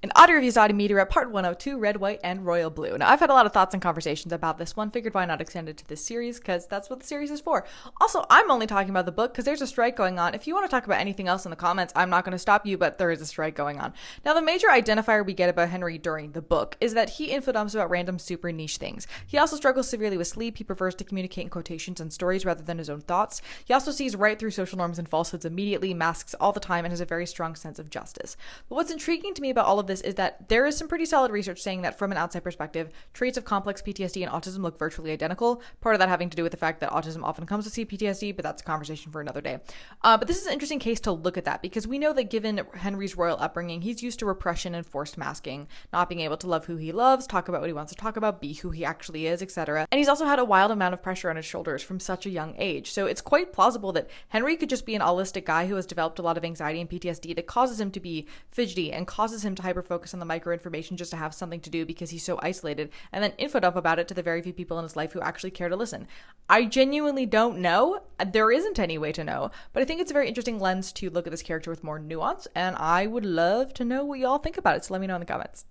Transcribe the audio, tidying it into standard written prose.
An audio reviews Audio Meteorite Part 102, Red, White, and Royal Blue. Now, I've had a lot of thoughts and conversations about this one. Figured why not extend it to this series, because that's what the series is for. Also, I'm only talking about the book because there's a strike going on. If you want to talk about anything else in the comments, I'm not going to stop you, but there is a strike going on. Now, the major identifier we get about Henry during the book is that he infodumps about random super niche things. He also struggles severely with sleep. He prefers to communicate in quotations and stories rather than his own thoughts. He also sees right through social norms and falsehoods immediately, masks all the time, and has a very strong sense of justice. But what's intriguing to me about all of this is that there is some pretty solid research saying that from an outside perspective, traits of complex PTSD and autism look virtually identical. Part of that having to do with the fact that autism often comes with CPTSD, but that's a conversation for another day. But this is an interesting case to look at that because we know that given Henry's royal upbringing, he's used to repression and forced masking, not being able to love who he loves, talk about what he wants to talk about, be who he actually is, etc. And he's also had a wild amount of pressure on his shoulders from such a young age. So it's quite plausible that Henry could just be an allistic guy who has developed a lot of anxiety and PTSD that causes him to be fidgety and causes him to hyper-focus on the micro-information just to have something to do because he's so isolated, and then infodump about it to the very few people in his life who actually care to listen. I genuinely don't know. There isn't any way to know, but I think it's a very interesting lens to look at this character with more nuance, and I would love to know what y'all think about it, so let me know in the comments.